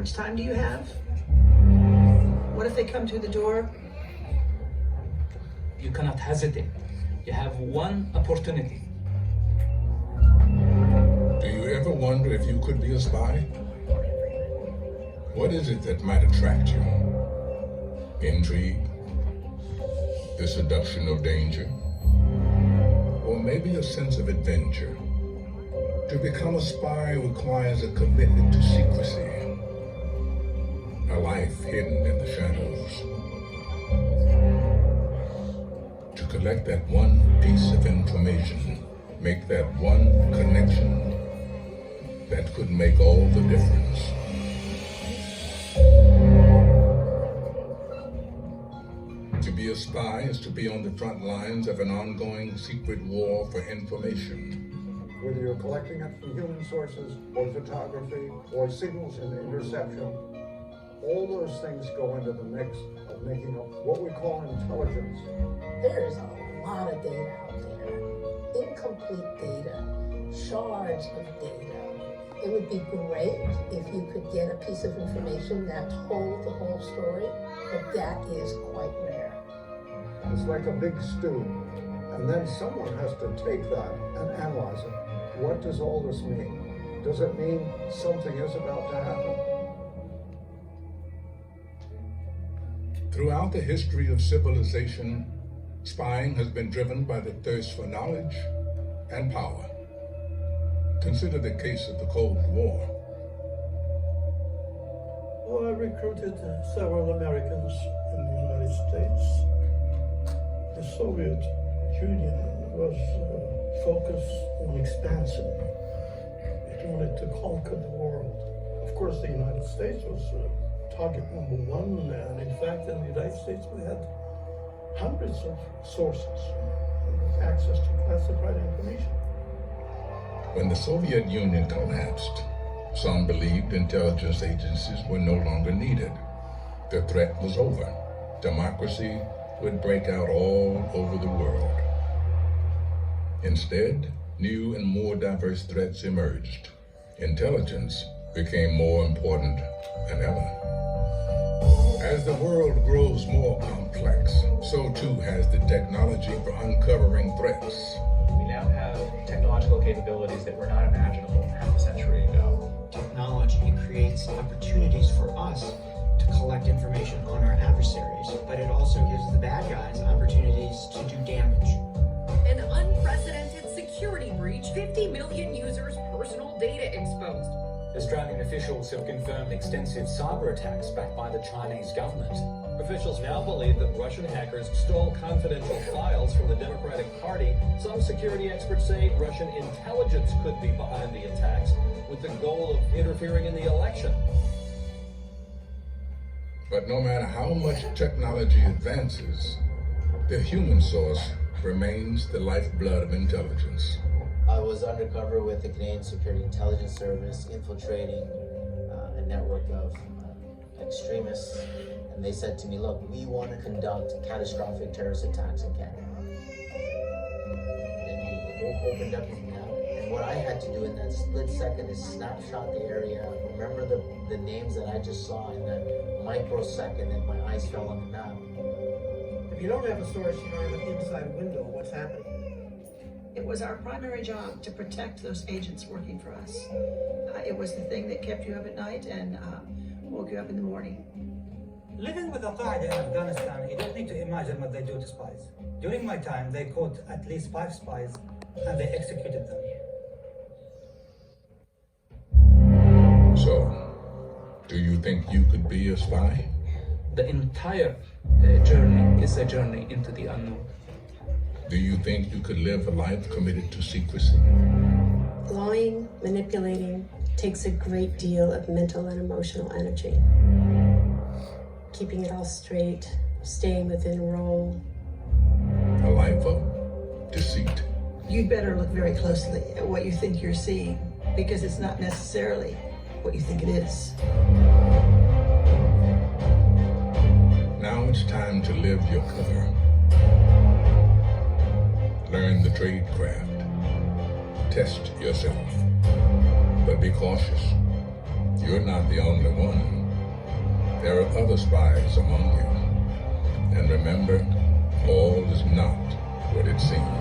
much time do you have? What if they come through the door? You cannot hesitate. You have one opportunity. Do you ever wonder if you could be a spy? What is it that might attract you? Intrigue? The seduction of danger? Or maybe a sense of adventure? To become a spy requires a commitment to secrecy, a life hidden in the shadows. To collect that one piece of information, make that one connection that could make all the difference. To be a spy is to be on the front lines of an ongoing secret war for information. Whether you're collecting it from human sources, or photography, or signals in interception, all those things go into the mix of making up what we call intelligence. There is a lot of data out there, incomplete data, shards of data. It would be great if you could get a piece of information that told the whole story, but that is quite rare. It's like a big stew, and then someone has to take that and analyze it. What does all this mean? Does it mean something is about to happen? Throughout the history of civilization, spying has been driven by the thirst for knowledge and power. Consider the case of the Cold War. Well, I recruited several Americans in the United States. The Soviet Union was focused on expansion. It wanted to conquer the world. Of course, the United States was target number one, and in fact, in the United States, we had hundreds of sources with access to classified information. When the Soviet Union collapsed, some believed intelligence agencies were no longer needed. The threat was over. Democracy would break out all over the world. Instead, new and more diverse threats emerged. Intelligence became more important than ever. As the world grows more complex, so too has the technology for uncovering threats. We now have technological capabilities that were not imaginable half a century ago. Technology creates opportunities for us to collect information on our adversaries, but it also gives the bad guys opportunities to do damage. An unprecedented security breach, 50 million users' personal data exposed. Australian officials have confirmed extensive cyber attacks backed by the Chinese government. Officials now believe that Russian hackers stole confidential files from the Democratic Party. Some security experts say Russian intelligence could be behind the attacks with the goal of interfering in the election. But no matter how much technology advances, the human source remains the lifeblood of intelligence. I was undercover with the Canadian Security Intelligence Service, infiltrating a network of extremists, and they said to me, look, we want to conduct catastrophic terrorist attacks in Canada. And he opened up his map, and what I had to do in that split second is snapshot the area, remember the names that I just saw in that microsecond, and my eyes fell on the map. If you don't have a source, you don't have an inside window of what's happening. It was our primary job to protect those agents working for us. It was the thing that kept you up at night and woke you up in the morning. Living with Al-Qaeda in Afghanistan, you don't need to imagine what they do to spies. During my time, they caught at least 5 spies and they executed them. So, do you think you could be a spy? The entire journey is a journey into the unknown. Do you think you could live a life committed to secrecy? Lying, manipulating takes a great deal of mental and emotional energy. Keeping it all straight, staying within role. A life of deceit. You'd better look very closely at what you think you're seeing, because it's not necessarily what you think it is. Now it's time to live your cover. Learn the trade craft. Test yourself. But be cautious. You're not the only one. There are other spies among you. And remember, all is not what it seems.